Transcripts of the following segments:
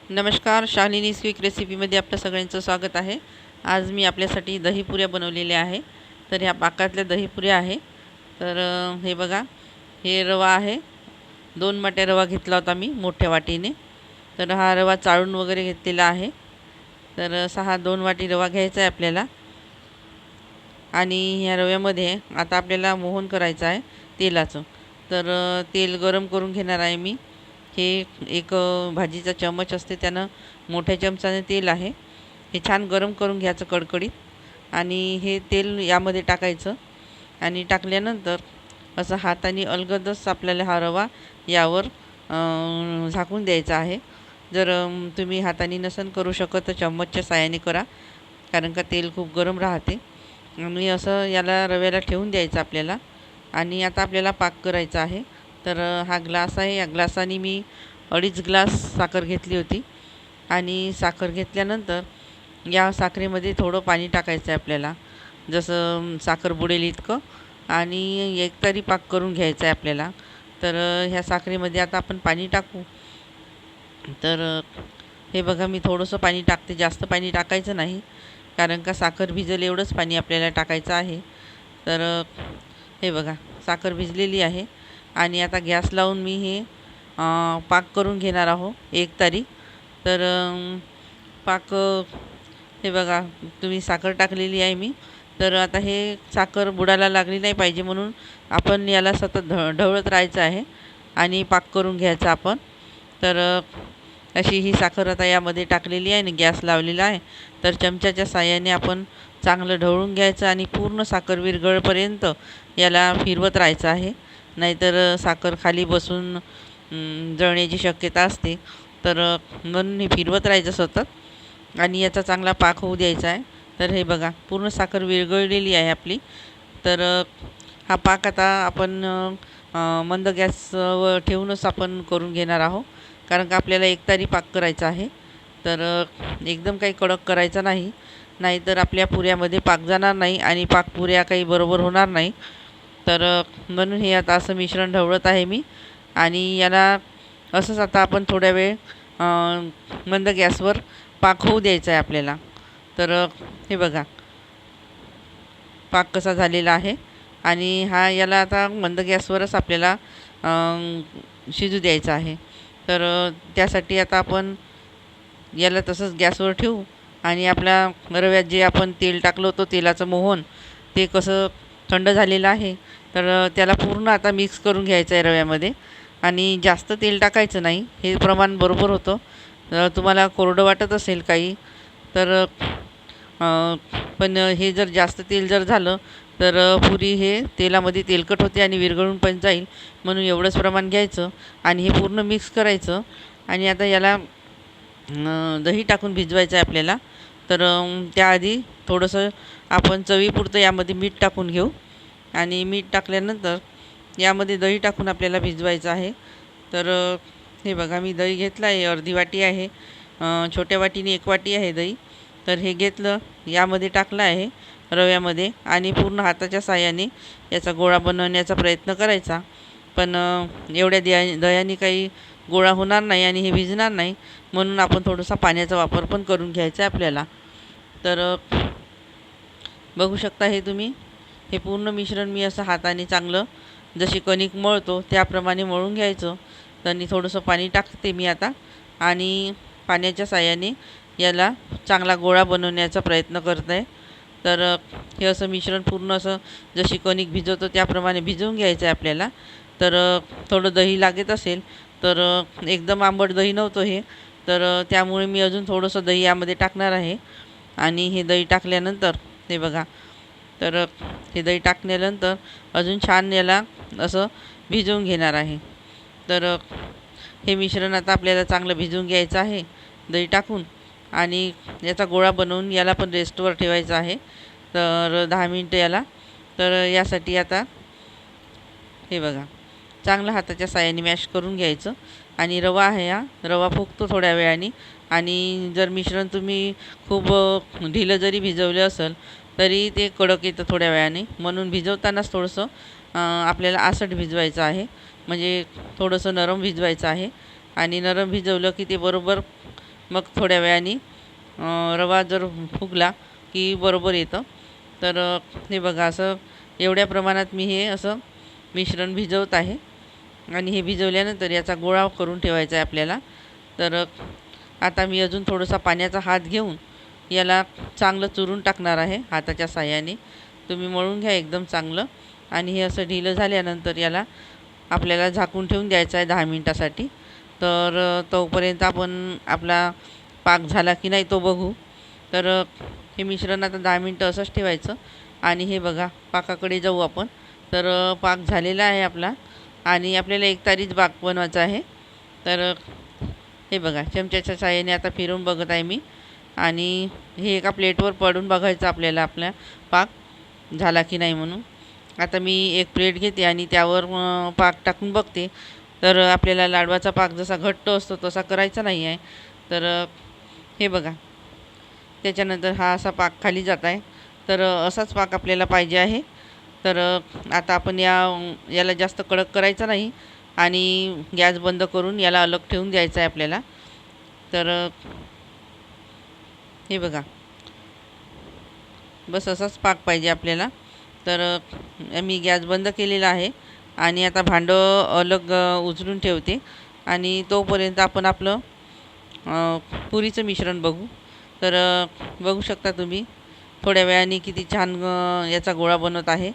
नमस्कार, शालिनी क्विक रेसिपीमध्ये आपलं सगळ्यांचं स्वागत आहे. आज मी आपल्यासाठी दहीपुऱ्या बनवलेल्या आहे. तर ह्या पाकातल्या दहीपुऱ्या आहे. तर हे बघा, हे रवा आहे. 2 वाट्या रवा घेतला होता मी मोठ्या वाटीने. तर हा रवा चाळून वगैरे घेतलेला आहे. तर असा 2 वाटी रवा घ्यायचा आहे आपल्याला. आणि ह्या रव्यामध्ये आता आपल्याला मोहन करायचं आहे तेलाचं. तर तेल गरम करून घेणार आहे मी. हे एक भाजीचा चमच असते, त्यानं मोठ्या चमचाने तेल आहे, हे छान गरम करून घ्यायचं कडकडीत. आणि हे तेल यामध्ये टाकायचं आणि टाकल्यानंतर असं हाताने अलगदच आपल्याला हा रवा यावर झाकून द्यायचा आहे. जर तुम्ही हाताने नसन करू शकत तर चम्मचच्या साहाय्याने करा, कारण का तेल खूप गरम राहते. आणि असं याला रव्याला ठेवून द्यायचं आपल्याला. आणि आता आपल्याला पाक करायचा आहे. तर हा ग्लास आहे, या ग्लासाने मी 2.5 ग्लास साखर घेतली होती. आणि साखर घेतल्यानंतर या साखरेमध्ये थोडं पाणी टाकायचं आहे आपल्याला, जसं साखर बुडेल इतकं. आणि एकतारी पाक करून घ्यायचा आहे आपल्याला. तर ह्या साखरेमध्ये आता आपण पाणी टाकू. तर हे बघा, मी थोडंसं पाणी टाकते, जास्त पाणी टाकायचं नाही, कारण का साखर भिजेल एवढंच पाणी आपल्याला टाकायचं आहे. तर हे बघा, साखर भिजलेली आहे. आणि आता गॅस लावून मी हे पाक करून घेणार आहो एकतारी. तर पाक हे बघा, तुम्ही साखर टाकलेली आहे मी. तर आता हे साखर बुडायला लागली नाही पाहिजे, म्हणून आपण याला सतत ढवळत राहायचं आहे आणि पाक करून घ्यायचा आपण. तर अशी ही साखर आता यामध्ये टाकलेली आहे आणि गॅस लावलेला आहे. तर चमच्याच्या साहाय्याने आपण चांगलं ढवळून घ्यायचं आणि पूर्ण साखर विरघळेपर्यंत याला फिरवत राहायचं आहे, नाहीतर साखर खाली बसून जळण्याची शक्यता असते. तर म्हणून हे फिरवत राहायचं सतत आणि याचा चांगला पाक होऊ द्यायचा आहे. तर हे बघा, पूर्ण साखर विरघळलेली आहे आपली. तर हा पाक आता आपण मंद गॅसवर ठेवूनच आपण करून घेणार आहोत, कारण का आपल्याला एकतारी पाक करायचा आहे. तर एकदम काही कडक करायचा नाही, नाहीतर आपल्या पुऱ्यामध्ये पाक जाणार नाही आणि पाकपुऱ्या काही बरोबर होणार नाही. तर म्हणून हे आता असं मिश्रण ढवळत आहे मी. आणि याला असंच आता आपण थोड्या वेळ मंद गॅसवर पाक होऊ द्यायचा आहे आपल्याला. तर हे बघा, पाक कसा झालेला आहे. आणि याला आता मंद गॅसवरच आपल्याला शिजू द्यायचा आहे. तर त्यासाठी आता आपण याला तसंच गॅसवर ठेवू. आणि आपल्या रव्यात जे आपण तेल टाकलं होतं, तेलाचं मोहन, ते कसं थंड झालेलं आहे. तर त्याला पूर्ण आता मिक्स करून घ्यायचं आहे रव्यामध्ये. आणि जास्त तेल टाकायचं नाही, हे प्रमाण बरोबर होतं. तुम्हाला कोरडं वाटत असेल काही तर पण हे जर जास्त तेल जर झालं तर पुरी हे तेलामध्ये तेलकट होते आणि विरघळून पण जाईल, म्हणून एवढंच प्रमाण घ्यायचं आणि हे पूर्ण मिक्स करायचं. आणि आता याला दही टाकून भिजवायचं आहे आपल्याला. तर त्याआधी थोडंसं आपण चवीपुरतं यामध्ये मीठ टाकून घेऊ. आणि मीठ टाकल्यानंतर यामध्ये दही टाकून आपल्याला भिजवायचं आहे. तर हे बघा, मी दही घेतलं आहे, अर्धी वाटी आहे. छोट्या वाटीने 1 वाटी आहे दही. तर हे घेतलं, यामध्ये टाकलं आहे रव्यामध्ये आणि पूर्ण हाताच्या साहाय्याने याचा गोळा बनवण्याचा प्रयत्न करायचा. पण एवढ्या दह्याने काही गोळा होणार नाही आणि हे भिजणार नाही, म्हणून आपण थोडासा पाण्याचा वापर पण करून घ्यायचा आहे आपल्याला. तर बघू शकता हे तुम्ही, हे पूर्ण मिश्रण मी असं हाताने चांगलं जशी कणिक मळतो त्याप्रमाणे मळून घ्यायचं. आणि थोडंसं पाणी टाकते मी आता आणि पाण्याच्या साहाय्याने याला चांगला गोळा बनवण्याचा प्रयत्न करत आहे. तर हे असं मिश्रण पूर्ण असं जशी कणिक भिजवतो त्याप्रमाणे भिजवून घ्यायचं आहे आपल्याला. तर थोडं दही लागत असेल तर एकदम आंबट दही नव्हतं हे, तर त्यामुळे मी अजून थोडंसं दही यामध्ये टाकणार आहे. आणि हे दही टाकल्यानंतर हे बघा, तर हे दही टाकल्यानंतर अजून छान याला असं भिजवून घेणार आहे. तर हे मिश्रण आता आपल्याला चांगलं भिजवून घ्यायचं आहे दही टाकून. आणि याचा गोळा बनवून याला पण रेस्टवर ठेवायचा आहे, तर 10 मिनटं याला. तर यासाठी आता हे बघा, चांगलं हाताच्या साहाय्याने मॅश करून घ्यायचं. आणि रवा आहे, हा रवा फुगतो थोड्या वेळाने. आणि जर मिश्रण तुम्ही खूप ढिलं जरी भिजवलं असेल तरी ते कडक येतं थोड्या वेळाने, म्हणून भिजवतानाच थोडंसं आपल्याला आसट भिजवायचं आहे, म्हणजे थोडंसं नरम भिजवायचं आहे. आणि नरम भिजवलं की ते बरोबर मग थोड्या वेळाने रवा जर फुगला की बरोबर येतं. तर हे बघा असं एवढ्या प्रमाणात मी हे असं मिश्रण भिजवत आहे. आणि हे भिजवल्यानंतर याचा गोळा करून ठेवायचा आहे आपल्याला. तर आता मी अजून थोडासा पाण्याचा हात घेऊन याला चांगलं चुरून टाकणार आहे हाताच्या साहाय्याने. तुम्ही मळून घ्या एकदम चांगलं. आणि हे असं ढिलं झाल्यानंतर याला आपल्याला झाकून ठेवून द्यायचं आहे 10 मिनटासाठी. तर तोपर्यंत आपण आपला पाक झाला की नाही तो बघू. तर हे मिश्रण आता 10 मिनटं असंच ठेवायचं. आणि हे बघा पाकाकडे जाऊ आपण. तर पाक झालेला आहे आपला आणि आपल्याला एकतारीच पाक बनवायचा आहे. तर हे बघा चमच्याच्या साहाय्याने आता फिरवून बघत आहे मी. आणि हे एका प्लेटवर पडून बघायचं आपल्याला आपला पाक झाला की नाही म्हणून. आता मी एक प्लेट घेते आणि त्यावर पाक टाकून बघते. तर आपल्याला लाडवाचा पाक जसा घट्ट असतो तसा करायचा नाही आहे. तर हे बघा त्याच्यानंतर हा असा पाक खाली जात आहे. तर असाच पाक आपल्याला पाहिजे आहे. तर आता आपण याला जास्त कडक करायचा नाही आणि गॅस बंद करून याला अलग ठेवून द्यायचं आहे आपल्याला. तर हे बघा बस असाच पाक पाहिजे आपल्याला. तर मी गॅस बंद केलेला आहे आणि आता भांडं अलग उचलून ठेवते. आणि तोपर्यंत आपण आपलं पुरीचं मिश्रण बघू. तर बघू शकता तुम्ही थोड्या वेळाने किती छान याचा गोळा बनत आहे.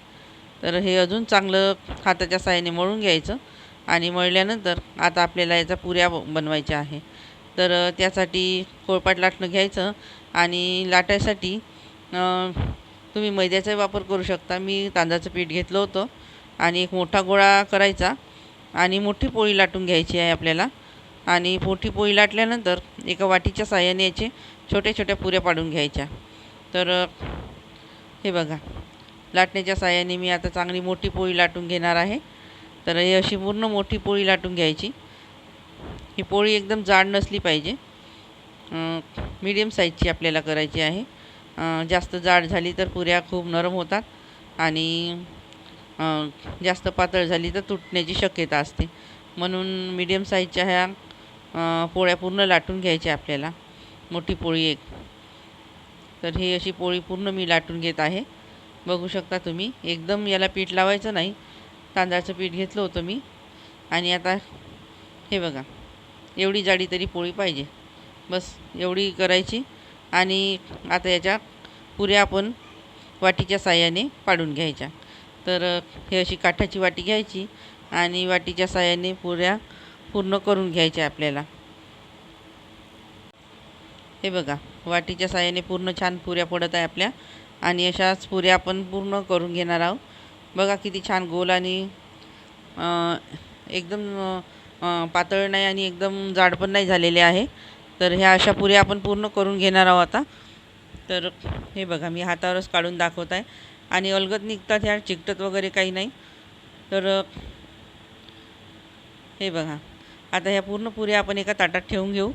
तर हे अजून चांगलं हाताच्या साहाय्याने मळून घ्यायचं. आणि मळल्यानंतर आता आपल्याला याचा पुऱ्या बनवायच्या आहे. तर त्यासाठी पोळपाट लाटणं घ्यायचं आणि लाटायसाठी तुम्ही मैद्याचाही वापर करू शकता. मी तांदळाचं पीठ घेतलं होतं आणि एक मोठा गोळा करायचा आणि मोठी पोळी लाटून घ्यायची आहे आपल्याला. आणि मोठी पोळी लाटल्यानंतर एका वाटीच्या साहाय्याने याचे छोट्या छोट्या पुऱ्या पाडून घ्यायच्या. तर हे बघा लाटण्याच्या साहाय्याने मी आता चांगली मोठी पोळी लाटून घेणार आहे. तर ही अशी पूर्ण मोठी पोळी लाटून घ्यायची. ही पोळी एकदम जाड नसली पाहिजे, मीडियम साईजची आपल्याला करायची आहे. जास्त जाड झाली तर पुऱ्या खूप नरम होतात आणि जास्त पातळ झाली तर तुटण्याची शक्यता असते. म्हणून मीडियम साईजच्या ह्या पोळ्या पूर्ण लाटून घ्यायच्या आपल्याला, मोठी पोळी एक. तर ही अशी पोळी पूर्ण मी लाटून घेत आहे. बघू शकता तुम्ही एकदम याला पीठ लावायचं नाही. तांदळाचं पीठ घेतलं होतं मी. आणि आता हे बघा एवढी जाडी तरी पोळी पाहिजे, बस एवढी करायची. आणि आता याच्या पुऱ्या आपण वाटीच्या साहाय्याने पाडून घ्यायच्या. तर हे अशी काठाची वाटी घ्यायची आणि वाटीच्या साहाय्याने पुऱ्या पूर्ण करून घ्यायच्या आपल्याला. हे बघा वाटीच्या साहाय्याने पूर्ण छान पुऱ्या पडत आहे आपल्या. आणि अशाच पुऱ्या आपण पूर्ण करून घेणार आहोत. बघा किती छान गोल आणि एकदम पातळ नाही आणि एकदम जाड पण नाही झालेले आहे. तर ह्या अशा पुऱ्या आपण पूर्ण करून घेणार आहोत आता. तर हे बघा मी हातावरच काढून दाखवत आहे आणि अलगद निघतात, ह्या चिकटत वगैरे काही नाही. तर हे बघा आता ह्या पूर्ण पुऱ्या आपण एका ताटात ठेवून घेऊ.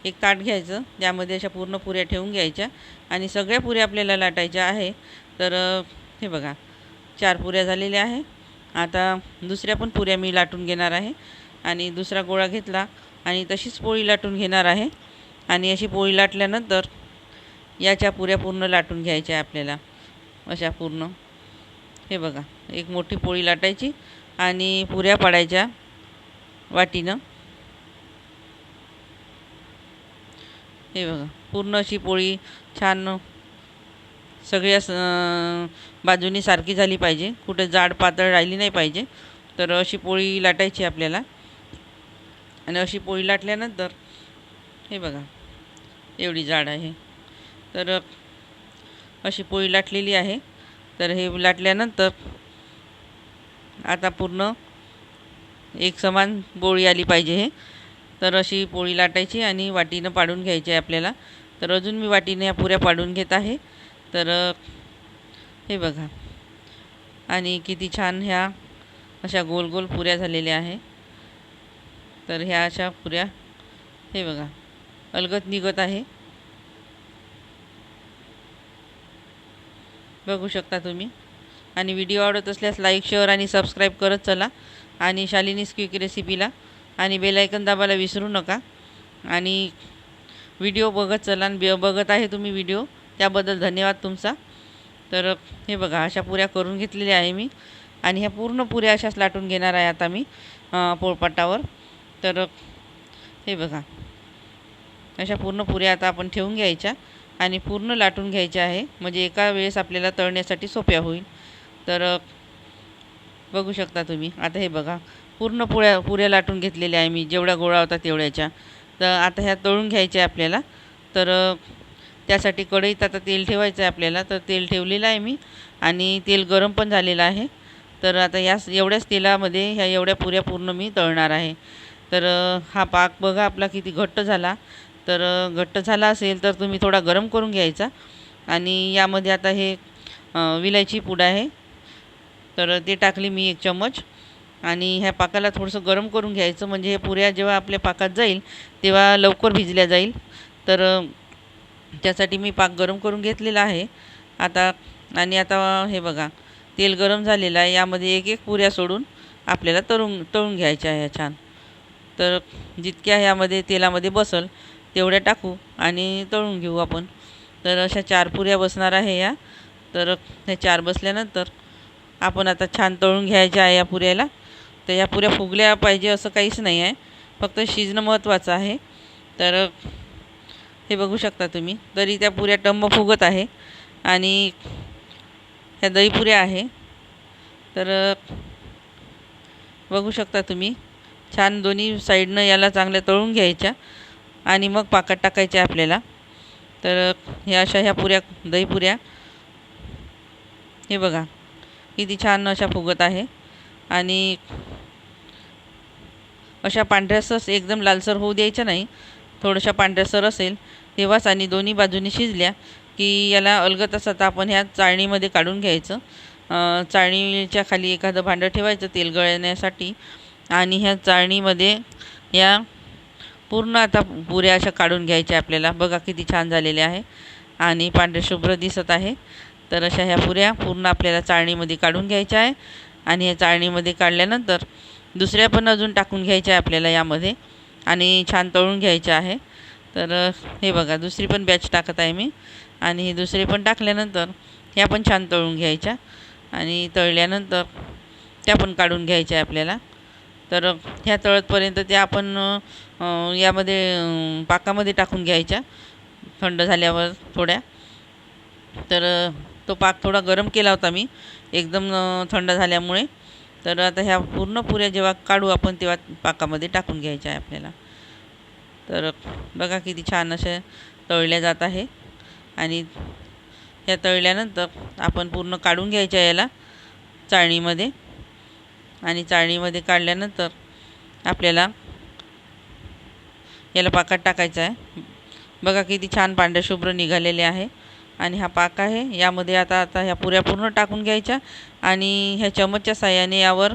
एक ताट घ्यायचं, त्यामध्ये अशा पूर्ण पुऱ्या ठेवून घ्यायच्या आणि सगळ्या पुऱ्या आपल्याला लाटायच्या आहे. तर हे बघा 4 पुऱ्या झालेल्या आहे. आता दुसऱ्या पण पुऱ्या मी लाटून घेणार आहे. आणि दुसरा गोळा घेतला आणि तशीच पोळी लाटून घेणार आहे. आणि अशी पोळी लाटल्यानंतर याच्या पुऱ्या पूर्ण लाटून घ्यायच्या आपल्याला अशा पूर्ण. हे बघा एक मोठी पोळी लाटायची आणि पुऱ्या पाडायच्या वाटीनं. हे बघा पूर्ण अशी पोळी छान सगळ्या बाजूनी सारखी झाली पाहिजे, कुठे जाड पातळ राहिली नाही पाहिजे. तर अशी पोळी लाटायची आपल्याला. आणि अशी पोळी लाटल्यानंतर हे बघा एवढी जाड आहे. तर अशी पोळी लाटलेली आहे. तर हे लाटल्यानंतर आता पूर्ण एक समान पोळी आली पाहिजे हे. तर अशी पोळी लाटायची आणि वाटीनं पाडून घ्यायची आहे आपल्याला. तर अजून मी वाटीने ह्या पुऱ्या पाडून घेत आहे. तर हे बघा आणि किती छान ह्या अशा गोल गोल पुऱ्या झालेल्या आहे. तर ह्या अशा पुऱ्या हे बघा अलगद निघत आहे, बघू शकता तुम्ही. आणि व्हिडिओ आवडत असल्यास लाईक शेअर आणि सबस्क्राईब करत चला. आणि शालिनीज क्विक रेसिपीला आणि बेल आयकन दाबायला विसरू नका। आणि व्हिडिओ बघत चला आणि बघत आहे तुम्ही व्हिडिओ, त्याबद्दल धन्यवाद तुमचा। तर हे बघा, अशा पुऱ्या करून घेतलेल्या आहे मी आणि ह्या पूर्ण पुऱ्या अशाच लाटून घेणार आहे आता मी पोळपाटावर। तर हे बघा, अशा पूर्ण पुऱ्या आता आपण ठेवून घ्यायच्या आणि पूर्ण लाटून घ्यायच्या आहे, म्हणजे एका वेळेस आपल्याला तळण्यासाठी सोप्या होईल। तर बघू शकता तुम्ही, आता हे बघा पूर्ण पुऱ्या लाटून घेतलेल्या आहे मी, जेवढ्या गोळा होता तेवढ्याच्या। तर आता ह्या तळून घ्यायच्या आहे आपल्याला। तर त्यासाठी कढईत आता तेल ठेवायचं आहे आपल्याला। तर तेल ठेवलेलं आहे मी आणि तेल गरम पण झालेलं आहे। तर आता एवढ्याच तेलामध्ये ह्या एवढ्या पुऱ्या पूर्ण मी तळणार आहे। तर हा पाक बघा आपला किती घट्ट झाला। तर घट्ट झाला असेल तर तुम्ही थोडा गरम करून घ्यायचा। आणि यामध्ये आता हे विलायची पूड आहे, तर ते टाकली मी 1 चम्मच। आणि ह्या पाकाला थोडंसं गरम करून घ्यायचं, म्हणजे हे पुऱ्या जेव्हा आपल्या पाकात जाईल तेव्हा लवकर भिजल्या जाईल। तर त्यासाठी मी पाक गरम करून घेतलेला आहे आता। आणि आता हे बघा, तेल गरम झालेलं आहे, यामध्ये एक एक पुऱ्या सोडून आपल्याला तळून घ्यायच्या आहे छान। तर जितक्या ह्यामध्ये तेलामध्ये बसल तेवढ्या टाकू आणि तळून घेऊ आपण। तर अशा 4 पुऱ्या बसणार आहे या। तर ह्या 4 बसल्यानंतर आपण आता छान तळून घ्यायच्या आहे या पुऱ्याला। तर या पुऱ्या फुगल्या पाहिजे असं काहीच नाही आहे, फक्त शिजणं महत्त्वाचं आहे। तर हे बघू शकता तुम्ही, तरी त्या पुऱ्या टम्म फुगत आहे। आणि ह्या दही पुऱ्या आहे, तर बघू शकता तुम्ही, छान दोन्ही साईडनं याला चांगल्या तळून घ्यायच्या आणि मग पाकात टाकायच्या आपल्याला। तर ह्या पुऱ्या दही पुऱ्या हे बघा किती छान अशा फुगत आहे। आणि अशा पांढऱ्यासर एकदम लालसर होऊ द्यायच्या नाही, थोड्याशा पांढऱ्यासर असेल तेव्हाच। आणि दोन्ही बाजूनी शिजल्या की याला अलगदच आता आपण ह्या चाळणीमध्ये काढून घ्यायचं। चाळणीच्या खाली एखादं भांडं ठेवायचं तेल गळण्यासाठी। आणि ह्या चाळणीमध्ये या पूर्ण आता पुऱ्या अशा काढून घ्यायच्या आपल्याला। बघा किती छान झालेल्या आहे आणि पांढरे शुभ्र दिसत आहे। तर अशा ह्या पुऱ्या पूर्ण आपल्याला चाळणीमध्ये काढून घ्यायच्या आहे। आणि या चाळणीमध्ये काढल्यानंतर दुसऱ्या पण अजून टाकून घ्यायच्या आहे आपल्याला यामध्ये आणि छान तळून घ्यायच्या आहे। तर हे बघा, दुसरी पण बॅच टाकत आहे मी आणि हे दुसरे पण टाकल्यानंतर ह्या पण छान तळून घ्यायच्या आणि तळल्यानंतर त्या पण काढून घ्यायच्या आहे आपल्याला। तर ह्या तळतपर्यंत त्या आपण यामध्ये पाकामध्ये टाकून घ्यायच्या थंड झाल्यावर थोड्या। तर तो पाक थोडा गरम केला होता मी एकदम थंड झाल्यामुळे। तर आता ह्या पूर्ण पुऱ्या जेव्हा काढू आपण तेव्हा पाकामध्ये टाकून घ्यायच्या आहे आपल्याला। तर बघा किती छान अशा तळल्या जात आहे। आणि ह्या तळल्यानंतर आपण पूर्ण काढून घ्यायच्या याला चाळणीमध्ये। आणि चाळणीमध्ये काढल्यानंतर आपल्याला याला पाकात टाकायचं आहे। बघा किती छान पांढरे शुभ्र निघालेले आहे। आणि हा पाक आहे, यामध्ये आता ह्या पुऱ्या पूर्ण टाकून घ्यायच्या आणि ह्या चमचच्या साहाय्याने यावर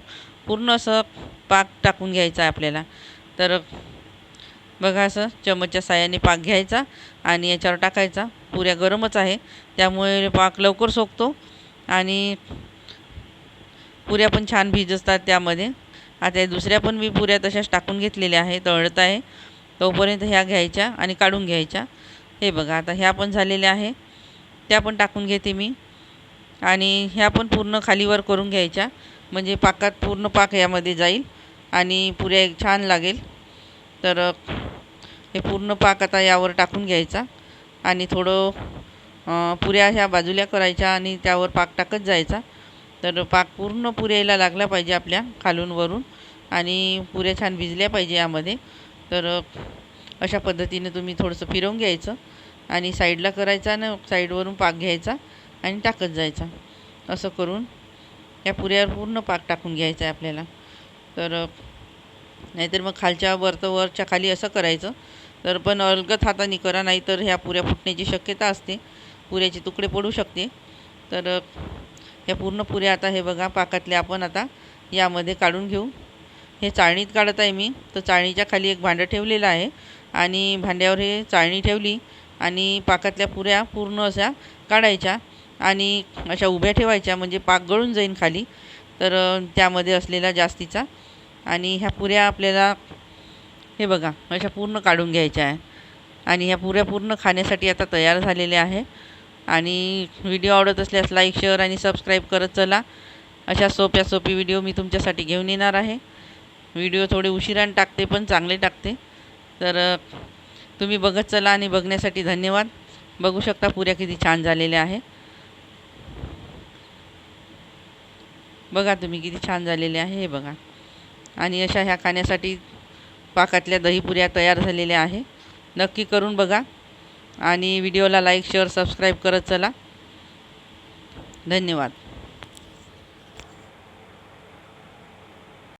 पूर्ण असं पाक टाकून घ्यायचा आहे आपल्याला। तर बघा, असं चमचच्या साहाय्याने पाक घ्यायचा आणि याच्यावर टाकायचा। पुऱ्या गरमच आहे त्यामुळे पाक लवकर सोकतो आणि पुऱ्या पण छान भिजतात त्यामध्ये। आता दुसऱ्या पण मी पुऱ्या तशाच टाकून घेतलेल्या आहे, तळत आहे तोपर्यंत ह्या घ्यायच्या आणि काढून घ्यायच्या। हे बघा, आता ह्या पण झालेल्या आहे, त्या पण टाकून घेते मी आणि ह्या पण पूर्ण खालीवर करून घ्यायच्या, म्हणजे पाकात पूर्ण पाक यामध्ये जाईल आणि पुऱ्या छान लागेल। तर हे पूर्ण पाक आता यावर टाकून घ्यायचा आणि थोडं पुऱ्या ह्या बाजूला करायच्या आणि त्यावर पाक टाकत जायचा। तर पाक पूर्ण पुऱ्याला लागला पाहिजे आपल्या खालून वरून आणि पुऱ्या छान भिजल्या पाहिजे यामध्ये। तर अशा पद्धतीने तुम्ही थोडंसं फिरवून घ्यायचं आणि साईडला करायचा आणि साईडवरून पाक घ्यायचा आणि टाकत जायचा। असं करून या पुऱ्यावर पूर्ण पाक टाकून घ्यायचा आहे आपल्याला। तर नाहीतर मग खालच्या वरच्या खाली असं करायचं। तर पण अलगद हाताने करा, नाहीतर ह्या पुऱ्या फुटण्याची शक्यता असते, पुऱ्याचे तुकडे पडू शकते। तर ह्या पूर्ण पुऱ्या आता हे बघा पाकातल्या आपण आता यामध्ये काढून घेऊ। हे चाळणीत काढत आहे मी, तर चाळणीच्या खाली एक भांडं ठेवलेलं आहे आणि भांड्यावर हे चाळणी ठेवली आणि पाकातल्या पुऱ्या पूर्ण अशा काढायच्या आणि अशा उभ्या ठेवायच्या, म्हणजे पाक गळून जाईल खाली तर त्यामध्ये असलेला जास्तीचा। आणि ह्या पुऱ्या आपल्याला हे बघा अशा पूर्ण काढून घ्यायच्या आहे आणि ह्या पुऱ्या पूर्ण खाण्यासाठी आता तयार झालेल्या आहे. आणि व्हिडिओ आवडत असल्यास लाईक शेअर आणि सबस्क्राईब करत चला. अशा सोपी व्हिडिओ मी तुमच्यासाठी घेऊन येणार आहे. व्हिडिओ थोडे उशिराने टाकते पण चांगले टाकते. तर तुम्ही बघत चला आणि बघण्यासाठी धन्यवाद. बघू शकता पुऱ्या किती छान झालेल्या आहे. बघा तुम्ही किती छान झालेले आहे हे बघा. आणि अशा ह्या खाण्यासाठी पाकातल्या दहीपुऱ्या तयार झालेल्या आहे. नक्की करून बघा आणि व्हिडिओला लाईक शेअर सबस्क्राईब करत चला. धन्यवाद.